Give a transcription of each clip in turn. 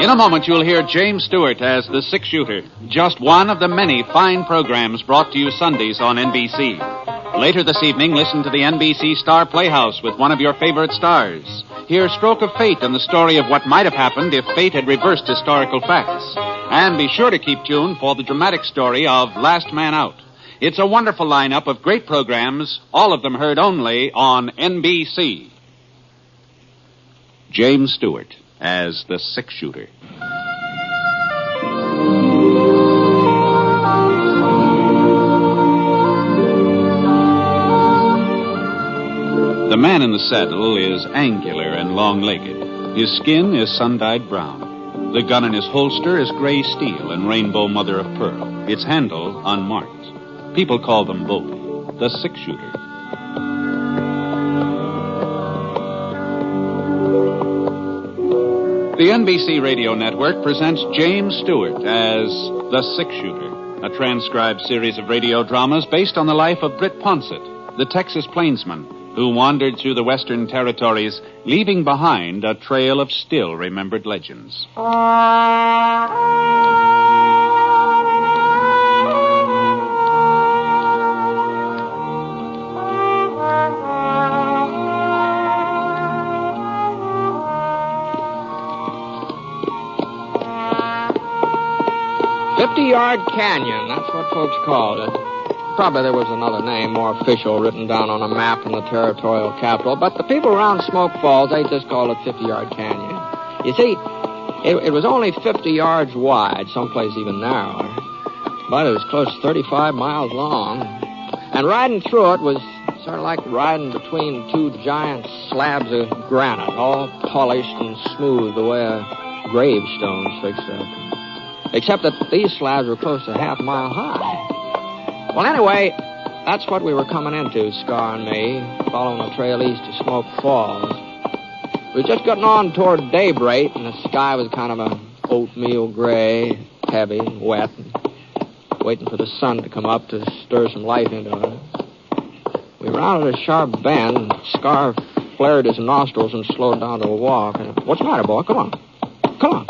In a moment, you'll hear James Stewart as the six-shooter, just one of the many fine programs brought to you Sundays on NBC. Later this evening, listen to the NBC Star Playhouse with one of your favorite stars. Hear Stroke of Fate and the story of what might have happened if fate had reversed historical facts. And be sure to keep tuned for the dramatic story of Last Man Out. It's a wonderful lineup of great programs, all of them heard only on NBC. James Stewart as the six-shooter. The man in the saddle is angular and long-legged. His skin is sun-dyed brown. The gun in his holster is gray steel and rainbow mother of pearl. Its handle unmarked. People call them both the six-shooter. The NBC Radio Network presents James Stewart as the six-shooter, a transcribed series of radio dramas based on the life of Britt Ponset, the Texas plainsman who wandered through the western territories, leaving behind a trail of still-remembered legends. Yard Canyon, that's what folks called it. Probably there was another name, more official, written down on a map in the territorial capital, but the people around Smoke Falls, they just called it 50 Yard Canyon. You see, it was only 50 yards wide, someplace even narrower, but it was close to 35 miles long. And riding through it was sort of like riding between two giant slabs of granite, all polished and smooth the way a gravestone's fixed up. Except that these slabs were close to half a mile high. Well, anyway, that's what we were coming into, Scar and me, following the trail east to Smoke Falls. We were just getting on toward daybreak, and the sky was kind of a oatmeal gray, heavy, wet, and waiting for the sun to come up to stir some life into it. We rounded a sharp bend, and Scar flared his nostrils and slowed down to a walk. What's the matter, boy? Come on. Come on.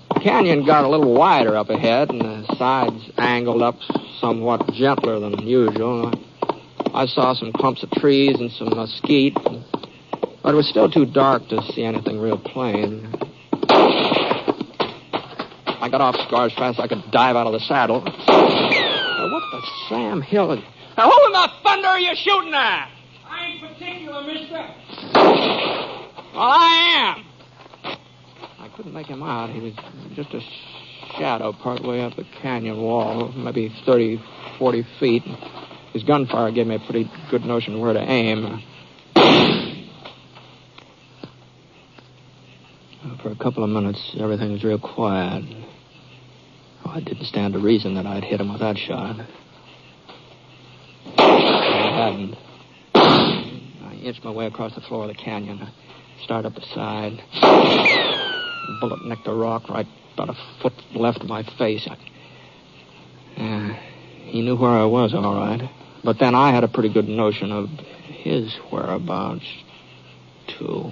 The canyon got a little wider up ahead, and the sides angled up somewhat gentler than usual. I saw some clumps of trees and some mesquite, but it was still too dark to see anything real plain. I got off Scar as fast as I could dive out of the saddle. What the Sam Hill is... Now, who in the thunder are you shooting at? I ain't particular, mister. Well, I am. I couldn't make him out. He was just a shadow partway up the canyon wall, maybe 30, 40 feet. His gunfire gave me a pretty good notion where to aim. For a couple of minutes, everything was real quiet. Oh, I didn't stand to reason that I'd hit him with that shot. I hadn't. I inched my way across the floor of the canyon. I started up the side. The bullet nicked a rock right about a foot left of my face. He knew where I was, all right. But then I had a pretty good notion of his whereabouts, too.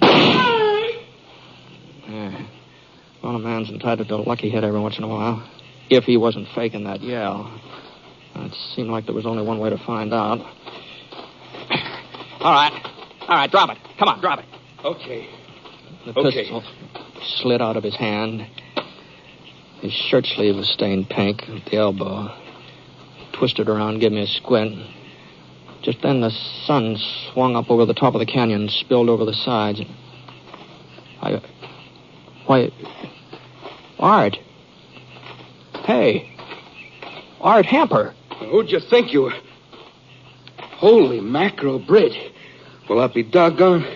Well, a man's entitled to a lucky hit every once in a while, if he wasn't faking that yell. It seemed like there was only one way to find out. All right, drop it. Come on, drop it. Okay. The pistol slid out of his hand. His shirt sleeve was stained pink at the elbow. He twisted around, gave me a squint. Just then the sun swung up over the top of the canyon and spilled over the sides. Why, Art. Hey, Art Hamper. Who'd you think you were? Holy mackerel, Britt. Well, I'll be doggone.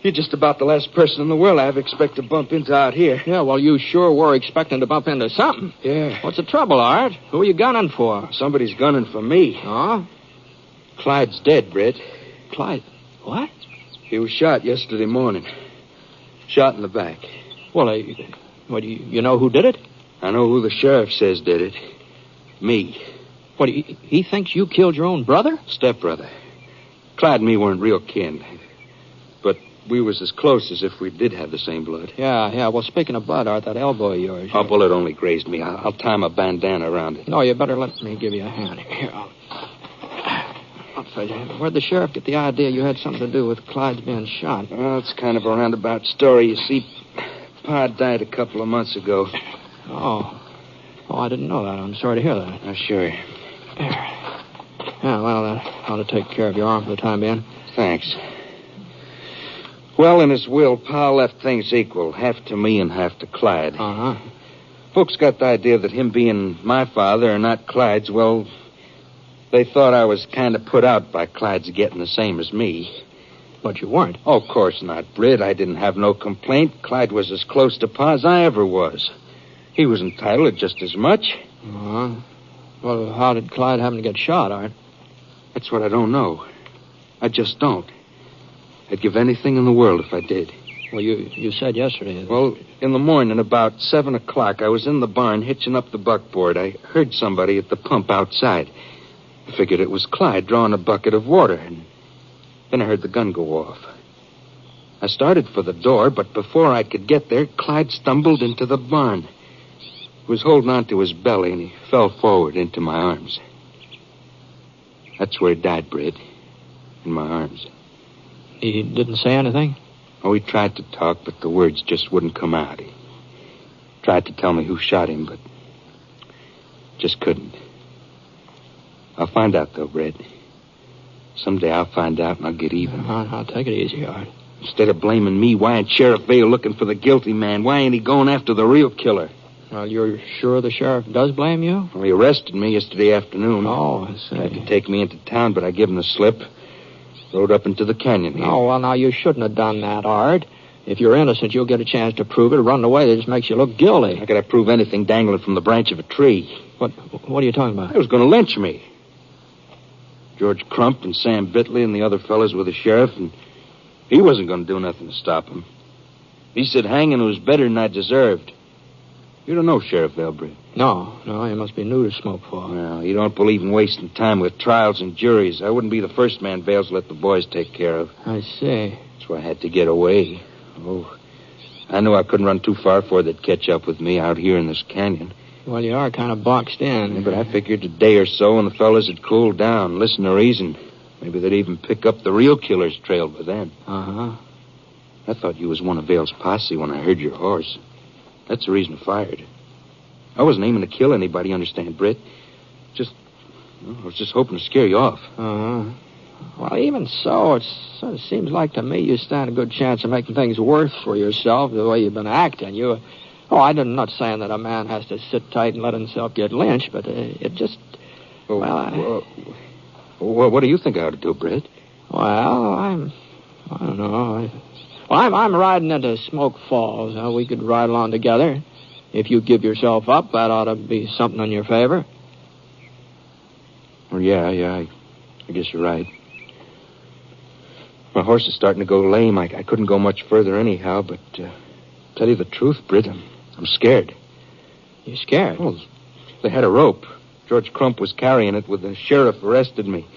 You're just about the last person in the world I ever expect to bump into out here. Yeah, well, you sure were expecting to bump into something. Yeah. What's the trouble, Art? Who are you gunning for? Somebody's gunning for me. Huh? Clyde's dead, Britt. Clyde? What? He was shot yesterday morning. Shot in the back. Well, you know who did it? I know who the sheriff says did it. Me. What, he thinks you killed your own brother? Stepbrother. Clyde and me weren't real kin. But we was as close as if we did have the same blood. Yeah. Well, speaking of blood, Art, that elbow of yours... A bullet only grazed me. I'll tie my bandana around it. No, you better let me give you a hand. Here, I'll tell you. Where'd the sheriff get the idea you had something to do with Clyde's being shot? Well, it's kind of a roundabout story. You see, Pa died a couple of months ago. Oh, I didn't know that. I'm sorry to hear that. Oh, sure. Yeah, well, that ought to take care of your arm for the time being. Thanks. Well, in his will, Pa left things equal, half to me and half to Clyde. Uh-huh. Folks got the idea that him being my father and not Clyde's, well, they thought I was kind of put out by Clyde's getting the same as me. But you weren't. Oh, of course not, Britt. I didn't have no complaint. Clyde was as close to Pa as I ever was. He was entitled to just as much. Uh-huh. Well, how did Clyde happen to get shot, Art? That's what I don't know. I just don't. I'd give anything in the world if I did. Well, you said yesterday... Well, in the morning, about 7 o'clock, I was in the barn hitching up the buckboard. I heard somebody at the pump outside. I figured it was Clyde drawing a bucket of water, and then I heard the gun go off. I started for the door, but before I could get there, Clyde stumbled into the barn. He was holding on to his belly, and he fell forward into my arms. That's where he died, Britt. In my arms. He didn't say anything? Oh, he tried to talk, but the words just wouldn't come out. He tried to tell me who shot him, but just couldn't. I'll find out, though, Britt. Someday I'll find out and I'll get even. I'll take it easy, Art. Instead of blaming me, why ain't Sheriff Vale looking for the guilty man? Why ain't he going after the real killer? Well, you're sure the sheriff does blame you? Well, he arrested me yesterday afternoon. Oh, I see. Tried to take me into town, but I gave him the slip. Rode up into the canyon here. Oh, well, now, you shouldn't have done that, Art. If you're innocent, you'll get a chance to prove it. Running away, that just makes you look guilty. How could I prove anything dangling from the branch of a tree? What are you talking about? They was going to lynch me. George Crump and Sam Bitley and the other fellas were the sheriff, and he wasn't going to do nothing to stop him. He said hanging was better than I deserved. You don't know Sheriff Elbridge. No, you must be new to Smoke Falls. Well, you don't believe in wasting time with trials and juries. I wouldn't be the first man Vale's let the boys take care of. I see. That's why I had to get away. Oh, I knew I couldn't run too far before they'd catch up with me out here in this canyon. Well, you are kind of boxed in. Yeah, but I figured a day or so and the fellas had cooled down, listen to reason. Maybe they'd even pick up the real killer's trail by then. Uh-huh. I thought you was one of Vale's posse when I heard your horse. That's the reason I fired. I wasn't aiming to kill anybody, understand, Britt? I was just hoping to scare you off. Uh-huh. Well, even so, it sort of seems like to me you stand a good chance of making things worse for yourself the way you've been acting. I'm not saying that a man has to sit tight and let himself get lynched, but it just... What do you think I ought to do, Britt? Well, I don't know. I'm riding into Smoke Falls. We could ride along together. If you give yourself up, that ought to be something in your favor. Well, yeah, I guess you're right. My horse is starting to go lame. I couldn't go much further anyhow, but tell you the truth, Britt, I'm scared. You scared? Well, they had a rope. George Crump was carrying it when the sheriff arrested me.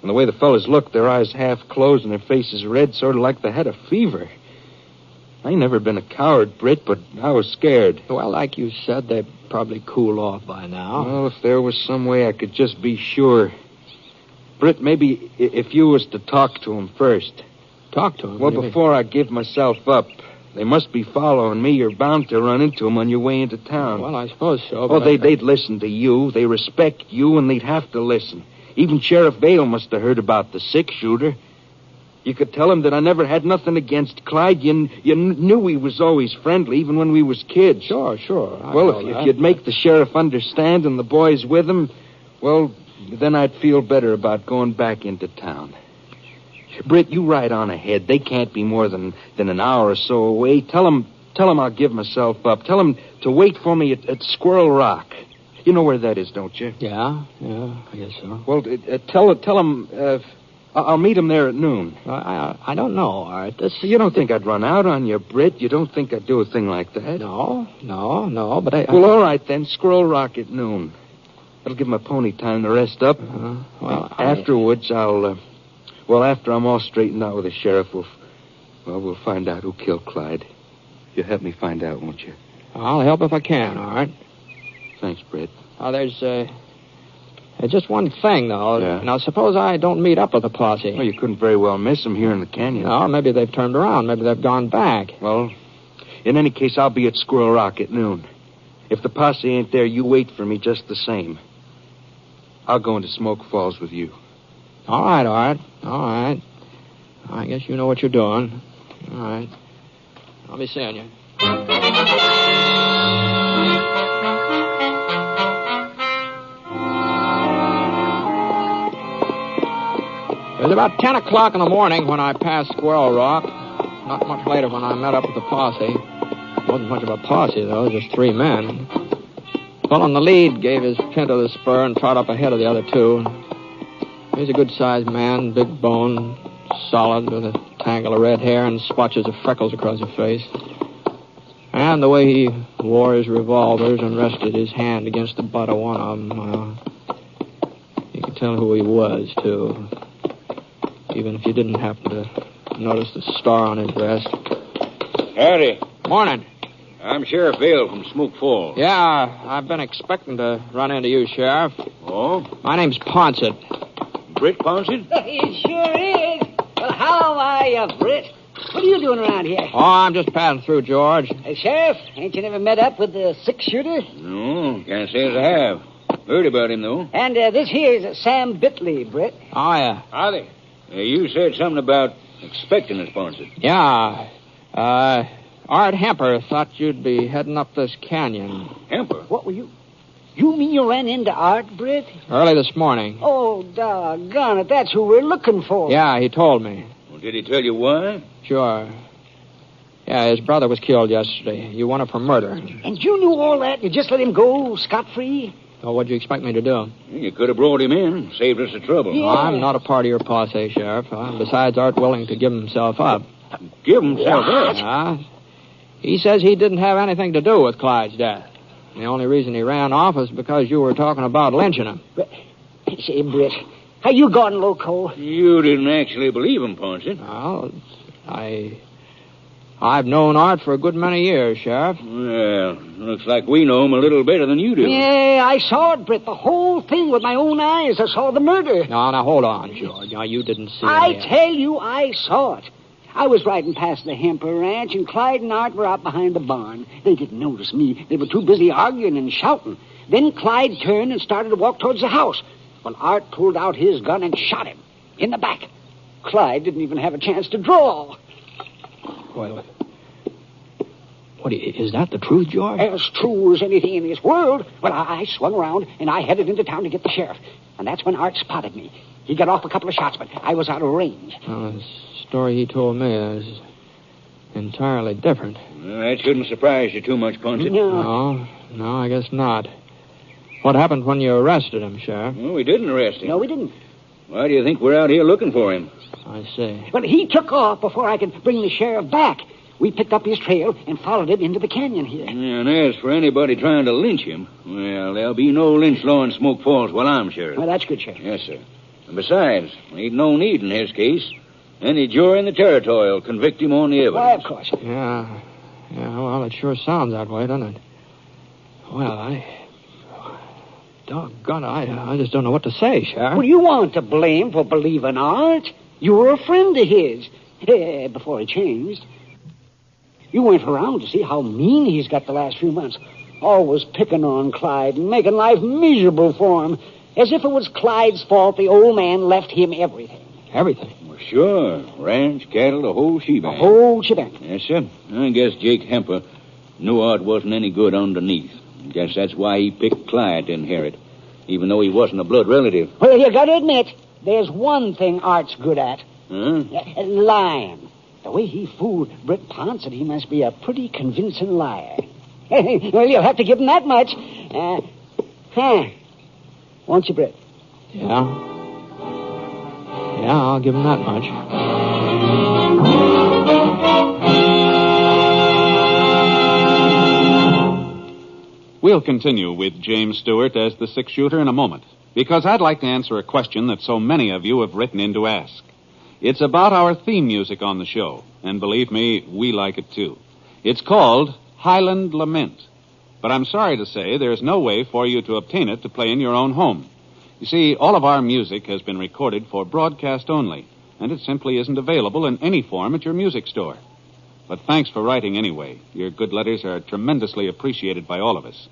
And the way the fellas looked, their eyes half closed and their faces red, sort of like they had a fever. I ain't never been a coward, Britt, but I was scared. Well, like you said, they'd probably cool off by now. Well, if there was some way I could just be sure. Britt, maybe if you was to talk to him first. Talk to him? Well, before I give myself up. They must be following me. You're bound to run into them on your way into town. Well, I suppose so. Oh, they'd listen to you. They respect you, and they'd have to listen. Even Sheriff Vale must have heard about the six-shooter. You could tell him that I never had nothing against Clyde. You knew he was always friendly, even when we was kids. Sure. Well, if you'd make the sheriff understand and the boys with him, well, then I'd feel better about going back into town. Britt, you ride on ahead. They can't be more than an hour or so away. Tell them I'll give myself up. Tell them to wait for me at Squirrel Rock. You know where that is, don't you? Yeah, I guess so. Well, tell them I'll meet him there at noon. I don't know, Art. You don't think I'd run out on you, Britt? You don't think I'd do a thing like that? No, but I... Well, all right, then. Squirrel Rock at noon. That'll give my pony time to rest up. Well, afterwards, after I'm all straightened out with the sheriff, Well, we'll find out who killed Clyde. You'll help me find out, won't you? I'll help if I can, all right? Thanks, Britt. There's just one thing, though. Yeah? Now, suppose I don't meet up with the posse. Well, you couldn't very well miss them here in the canyon. No, maybe they've turned around. Maybe they've gone back. Well, in any case, I'll be at Squirrel Rock at noon. If the posse ain't there, you wait for me just the same. I'll go into Smoke Falls with you. All right. I guess you know what you're doing. All right. I'll be seeing you. It was about 10 o'clock in the morning when I passed Squirrel Rock. Not much later when I met up with the posse. It wasn't much of a posse, though, just 3 men. Well, on the lead, gave his pinto the spur and trot up ahead of the other 2. He's a good-sized man, big bone, solid, with a tangle of red hair and splotches of freckles across his face. And the way he wore his revolvers and rested his hand against the butt of one of them, you could tell who he was, too. Even if you didn't happen to notice the star on his vest. Howdy. Morning. I'm Sheriff Vale from Smoke Falls. Yeah, I've been expecting to run into you, Sheriff. Oh? My name's Ponset. Britt Ponset? It sure is. Well, how are you, Britt? What are you doing around here? Oh, I'm just passing through, George. Hey, Sheriff, ain't you never met up with the 6-shooter? No, can't say as I have. Heard about him, though. And this here's Sam Bitley, Britt. Oh, yeah. Howdy. You said something about expecting us, Ponset. Yeah. Art Hemper thought you'd be heading up this canyon. Hemper? What were you? You mean you ran into Art, Britt? Early this morning. Oh, doggone it. That's who we're looking for. Yeah, he told me. Well, did he tell you why? Sure. Yeah, his brother was killed yesterday. You wanted for murder. And you knew all that? You just let him go scot-free? Oh, what'd you expect me to do? You could have brought him in, saved us the trouble. Yeah. I'm not a part of your posse, Sheriff. Besides, Art willing to give himself up. Give himself up. He says he didn't have anything to do with Clyde's death. The only reason he ran off is because you were talking about lynching him. Say, Britt, how you gone loco? You didn't actually believe him, Ponset. Well, I've known Art for a good many years, Sheriff. Well, looks like we know him a little better than you do. Yeah, I saw it, Britt. The whole thing with my own eyes. I saw the murder. Now, hold on, George. Now, you didn't see I it. tell you, I saw it. I was riding past the Hemper Ranch, and Clyde and Art were out behind the barn. They didn't notice me. They were too busy arguing and shouting. Then Clyde turned and started to walk towards the house. Well, Art pulled out his gun and shot him in the back. Clyde didn't even have a chance to draw. Well, is that the truth, George? As true as anything in this world. Well, I swung around, and I headed into town to get the sheriff. And that's when Art spotted me. He got off a couple of shots, but I was out of range. Well, the story he told me is entirely different. Well, that shouldn't surprise you too much, Ponset. No, I guess not. What happened when you arrested him, Sheriff? Well, we didn't arrest him. No, we didn't. Why do you think we're out here looking for him? I see. Well, he took off before I could bring the sheriff back. We picked up his trail and followed it into the canyon here. And as for anybody trying to lynch him, well, there'll be no lynch law in Smoke Falls while I'm sheriff. Well, that's good, Sheriff. Yes, sir. And besides, ain't no need in his case. Any jury in the territory will convict him on the evidence. Why, of course. Yeah, well, it sure sounds that way, doesn't it? Well, doggone it, I just don't know what to say, Sheriff. Well, you weren't to blame for believing Art. You were a friend of his. Before he changed. You went around to see how mean he's got the last few months. Always picking on Clyde and making life miserable for him. As if it was Clyde's fault the old man left him everything. Everything? Well, sure. Ranch, cattle, the whole shebang. The whole shebang. Yes, sir. I guess Jake Hemper knew Art wasn't any good underneath. I guess that's why he picked Clyde to inherit, even though he wasn't a blood relative. Well, you got to admit, there's one thing Art's good at. Huh? Lying. The way he fooled Britt Ponset, he must be a pretty convincing liar. Well, you'll have to give him that much. Won't you, Britt? Yeah, I'll give him that much. We'll continue with James Stewart as the 6-shooter in a moment, because I'd like to answer a question that so many of you have written in to ask. It's about our theme music on the show, and believe me, we like it too. It's called Highland Lament. But I'm sorry to say there's no way for you to obtain it to play in your own home. You see, all of our music has been recorded for broadcast only, and it simply isn't available in any form at your music store. But thanks for writing anyway. Your good letters are tremendously appreciated by all of us.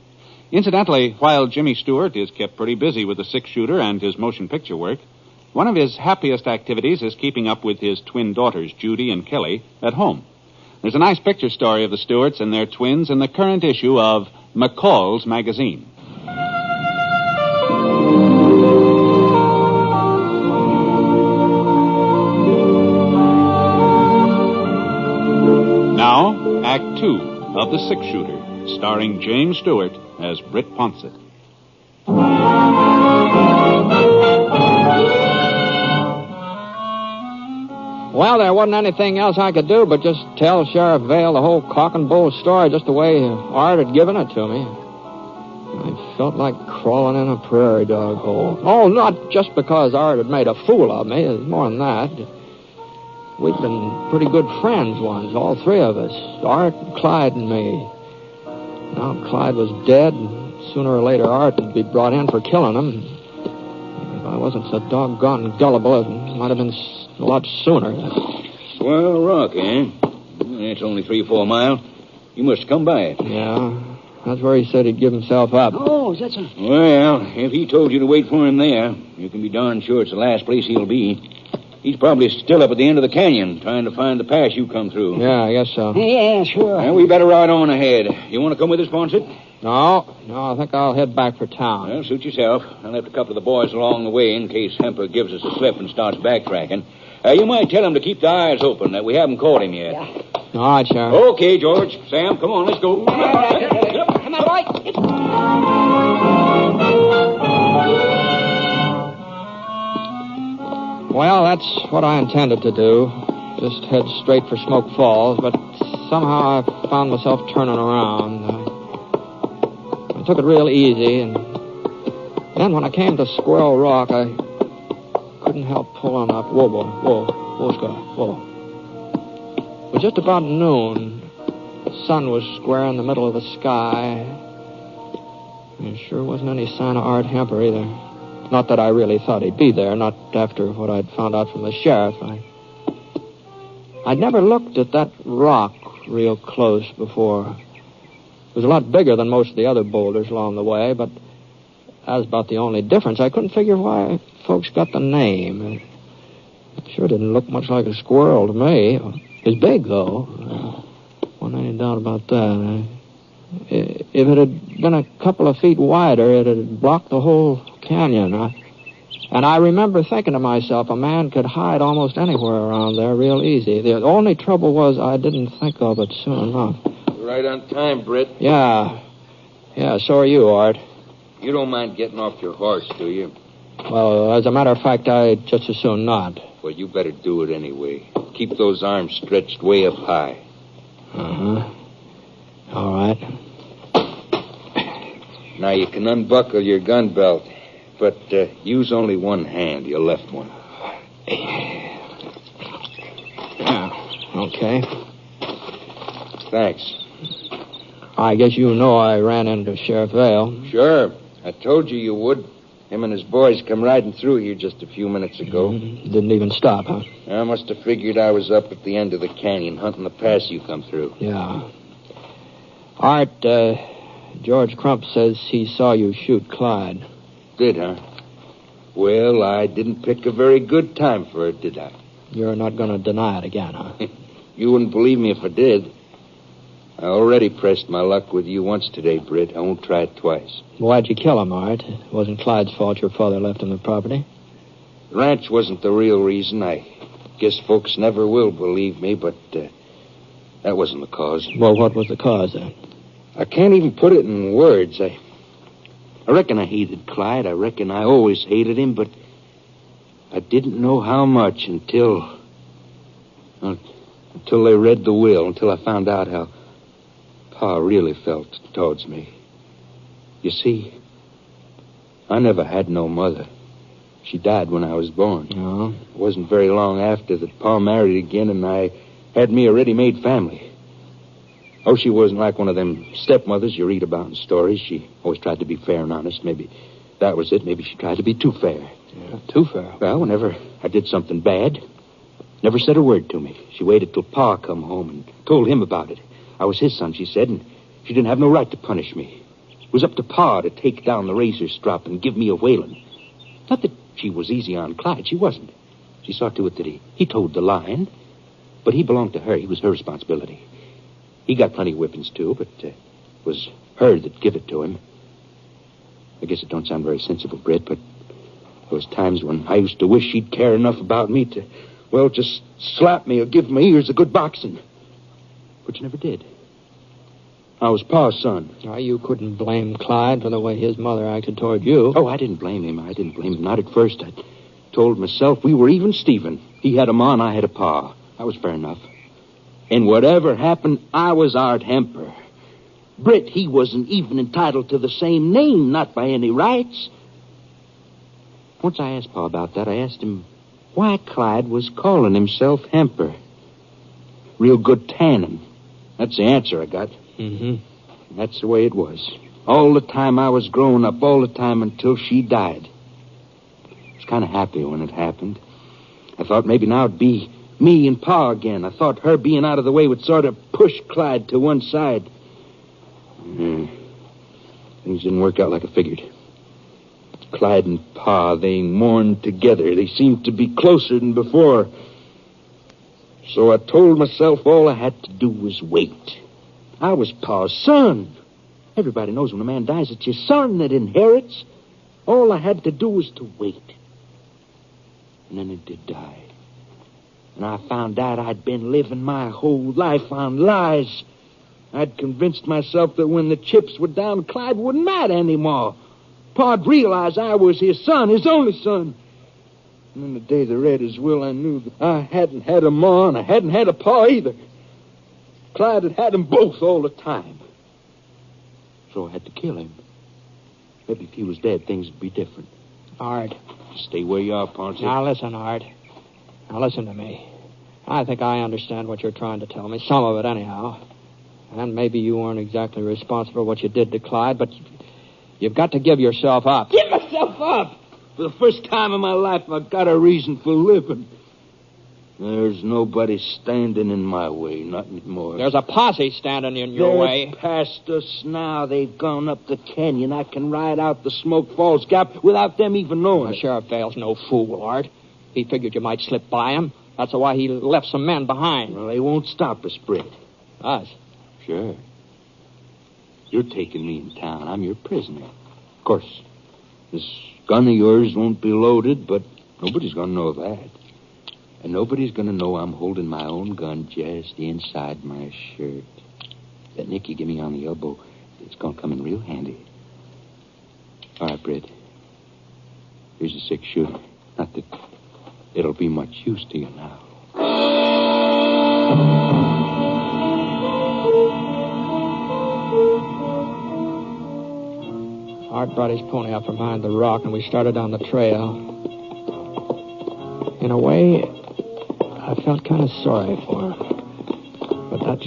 Incidentally, while Jimmy Stewart is kept pretty busy with the six-shooter and his motion picture work, one of his happiest activities is keeping up with his twin daughters, Judy and Kelly, at home. There's a nice picture story of the Stewarts and their twins in the current issue of McCall's Magazine. Now, Act 2 of The Six-Shooter, starring James Stewart as Britt Ponset. Well, there wasn't anything else I could do but just tell Sheriff Vale the whole cock and bull story just the way Art had given it to me. I felt like crawling in a prairie dog hole. Oh, not just because Art had made a fool of me. It was more than that. We'd been pretty good friends once, all three of us. Art, Clyde, and me. Now Clyde was dead, and sooner or later Art would be brought in for killing him. If I wasn't so doggone gullible, it might have been a lot sooner. Swell rock, eh? It's only 3 or 4 miles. You must come by it. Yeah, that's where he said he'd give himself up. Oh, that's a... Well, if he told you to wait for him there, you can be darn sure it's the last place he'll be. He's probably still up at the end of the canyon, trying to find the pass you come through. Yeah, I guess so. Yeah, sure. Well, we better ride on ahead. You want to come with us, Ponset? No, I think I'll head back for town. Well, suit yourself. I left a couple of the boys along the way in case Hemper gives us a slip and starts backtracking. You might tell him to keep the eyes open, that we haven't caught him yet. Yeah. All right, Sheriff. Okay, George. Sam, come on, let's go. Come on, boy. Well, that's what I intended to do. Just head straight for Smoke Falls, but somehow I found myself turning around. I took it real easy, and then when I came to Squirrel Rock, I couldn't help pulling up. Whoa, Scott, whoa. It was just about noon. The sun was square in the middle of the sky. There sure wasn't any sign of Art Hemper either. Not that I really thought he'd be there, not after what I'd found out from the sheriff. I'd never looked at that rock real close before. It was a lot bigger than most of the other boulders along the way, but that was about the only difference. I couldn't figure why folks got the name. It sure didn't look much like a squirrel to me. It was big, though. Wasn't any doubt about that. If it had been a couple of feet wider, it had blocked the whole canyon. And I remember thinking to myself, a man could hide almost anywhere around there real easy. The only trouble was I didn't think of it soon enough. Right on time, Britt. Yeah, so are you, Art. You don't mind getting off your horse, do you? Well, as a matter of fact, I'd just as soon not. Well, you better do it anyway. Keep those arms stretched way up high. Uh-huh. All right. Now, you can unbuckle your gun belt, but use only one hand, your left one. Yeah, okay. Thanks. I guess you know I ran into Sheriff Vale. Sure. I told you you would. Him and his boys come riding through here just a few minutes ago. Didn't even stop, huh? I must have figured I was up at the end of the canyon hunting the pass you come through. Yeah. Art, George Crump says he saw you shoot Clyde. Did, huh? Well, I didn't pick a very good time for it, did I? You're not going to deny it again, huh? You wouldn't believe me if I did. I already pressed my luck with you once today, Britt. I won't try it twice. Why'd you kill him, Art? It wasn't Clyde's fault your father left him the property. The ranch wasn't the real reason. I guess folks never will believe me, but that wasn't the cause. Well, what was the cause, then? I can't even put it in words. I reckon I hated Clyde. I reckon I always hated him, but I didn't know how much until they read the will, until I found out how Pa really felt towards me. You see, I never had no mother. She died when I was born. No. It wasn't very long after that Pa married again, and I had me a ready-made family. Oh, she wasn't like one of them stepmothers you read about in stories. She always tried to be fair and honest. Maybe that was it. Maybe she tried to be too fair. Yeah, too fair. Well, whenever I did something bad, never said a word to me. She waited till Pa come home and told him about it. I was his son, she said, and she didn't have no right to punish me. It was up to Pa to take down the razor strop and give me a whaling. Not that she was easy on Clyde. She wasn't. She saw to it that he told the line, but he belonged to her. He was her responsibility. He got plenty of whippings, too, but it was her that give it to him. I guess it don't sound very sensible, Britt, but there was times when I used to wish she'd care enough about me to, well, just slap me or give my ears a good boxing. But she never did. I was Pa's son. Oh, you couldn't blame Clyde for the way his mother acted toward you. Oh, I didn't blame him. Not at first. I told myself we were even Stephen. He had a ma and I had a pa. That was fair enough. And whatever happened, I was Art Hemper. Britt, he wasn't even entitled to the same name, not by any rights. Once I asked Pa about that, I asked him why Clyde was calling himself Hemper. Real good tannin. That's the answer I got. Mm-hmm. That's the way it was. All the time I was growing up, all the time until she died. I was kind of happy when it happened. I thought maybe now it'd be me and Pa again. I thought her being out of the way would sort of push Clyde to one side. Things didn't work out like I figured. Clyde and Pa, they mourned together. They seemed to be closer than before. So I told myself all I had to do was wait. I was Pa's son. Everybody knows when a man dies, it's his son that inherits. All I had to do was to wait. And then it did die. And I found out I'd been living my whole life on lies. I'd convinced myself that when the chips were down, Clyde wouldn't matter anymore. Pa'd realize I was his son, his only son. And then the day they read his will, I knew that I hadn't had a ma and I hadn't had a pa either. Clyde had had them both all the time. So I had to kill him. Maybe if he was dead, things would be different. Art. Stay where you are, Ponset. Now listen, Art. Now listen to me. I think I understand what you're trying to tell me. Some of it, anyhow. And maybe you weren't exactly responsible for what you did to Clyde, but you've got to give yourself up. Give myself up! For the first time in my life, I've got a reason for living. There's nobody standing in my way, not anymore. There's a posse standing in your way. They're past us now. They've gone up the canyon. I can ride out the Smoke Falls Gap without them even knowing. The Sheriff Vale's no fool, Art. He figured you might slip by him. That's why he left some men behind. Well, they won't stop us, Britt. Us? Sure. You're taking me in town. I'm your prisoner. Of course, this gun of yours won't be loaded, but nobody's going to know that. And nobody's going to know I'm holding my own gun just inside my shirt. That nick you give me on the elbow, it's going to come in real handy. All right, Britt. Here's a 6-shooter. Not that it'll be much use to you now. Art brought his pony up from behind the rock, and we started down the trail. In a way, I felt kind of sorry for him. But that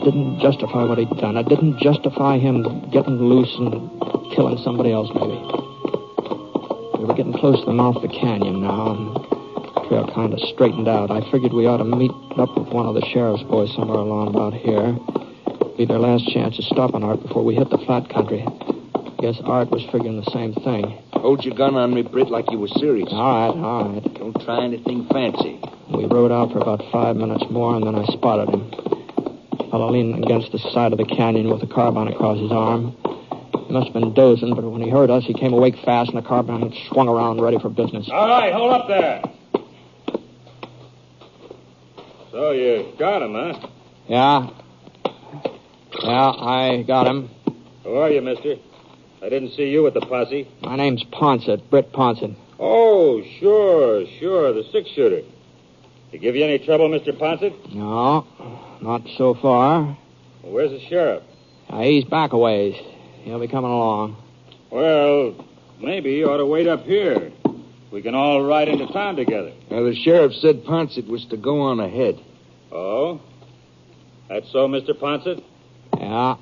didn't justify what he'd done. It didn't justify him getting loose and killing somebody else, maybe. We were getting close to the mouth of the canyon now, and the trail kind of straightened out. I figured we ought to meet up with one of the sheriff's boys somewhere along about here. Be their last chance of stopping Art before we hit the flat country. I guess Art was figuring the same thing. Hold your gun on me, Britt, like you were serious. All right. Don't try anything fancy. We rode out for about 5 minutes more, and then I spotted him. A fellow leaning against the side of the canyon with a carbine across his arm. He must have been dozing, but when he heard us, he came awake fast, and the carbine swung around ready for business. All right, hold up there. So you got him, huh? Yeah, I got him. Who are you, mister? I didn't see you with the posse. My name's Ponset, Britt Ponset. Oh, sure, the 6-shooter. Did he give you any trouble, Mr. Ponset? No, not so far. Well, where's the sheriff? He's back a ways. He'll be coming along. Well, maybe you ought to wait up here. We can all ride into town together. Now, the sheriff said Ponset was to go on ahead. Oh? That's so, Mr. Ponset? Yeah.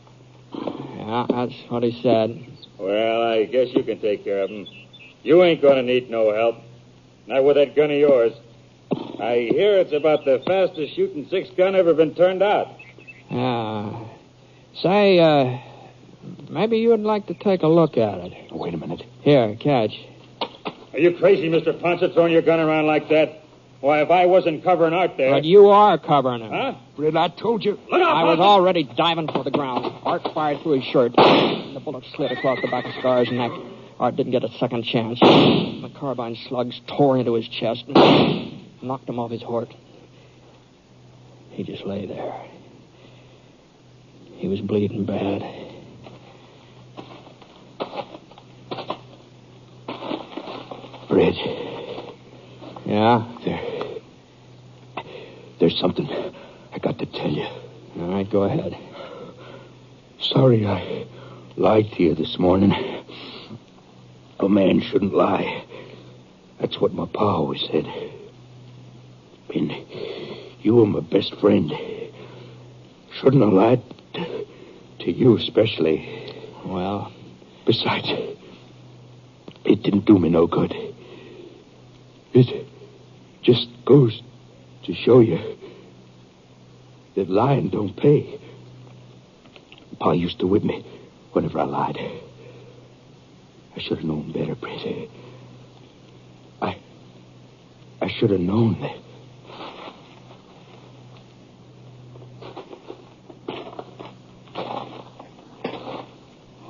Yeah, that's what he said. Well, I guess you can take care of him. You ain't going to need no help. Not with that gun of yours. I hear it's about the fastest shooting 6-gun ever been turned out. Say, maybe you'd like to take a look at it. Wait a minute. Here, catch. Are you crazy, Mr. Ponset, throwing your gun around like that? Why, if I wasn't covering Art there... But you are covering him. Huh? Britt, I told you. Look out, I was Ponset! already diving for the ground. Art fired through his shirt. The bullet slid across the back of Scar's neck. Art didn't get a second chance. The carbine slugs tore into his chest and knocked him off his horse. He just lay there. He was bleeding bad. Britt. Yeah? There's something I got to tell you. All right, go ahead. Sorry I lied to you this morning. A man shouldn't lie. That's what my pa always said. And you were my best friend. Shouldn't have lied to you especially. Well? Besides, it didn't do me no good. It just goes to show you that lying don't pay. Pa used to whip me whenever I lied. I should have known better, Britt. I should have known that.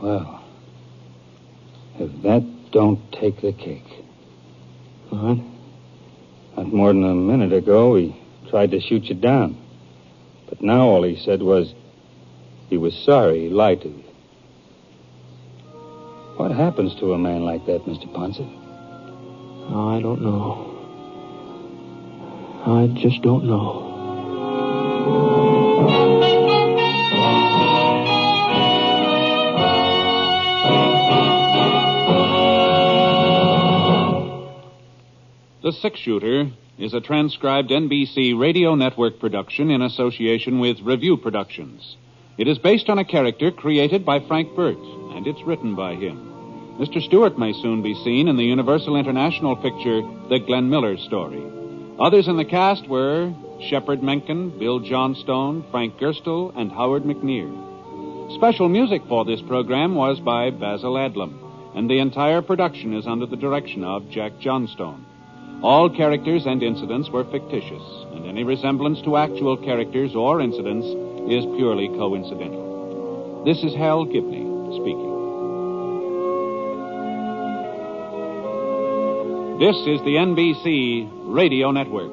Well, if that don't take the cake. What? Not more than a minute ago, he tried to shoot you down. But now all he said was he was sorry he lied to you. What happens to a man like that, Mr. Ponset? Oh, I don't know. I just don't know. The Six-Shooter is a transcribed NBC radio network production in association with Review Productions. It is based on a character created by Frank Burt, and it's written by him. Mr. Stewart may soon be seen in the Universal International picture, The Glenn Miller Story. Others in the cast were Shepard Mencken, Bill Johnstone, Frank Gerstle, and Howard McNear. Special music for this program was by Basil Adlam, and the entire production is under the direction of Jack Johnstone. All characters and incidents were fictitious, and any resemblance to actual characters or incidents is purely coincidental. This is Hal Gibney speaking. This is the NBC Radio Network.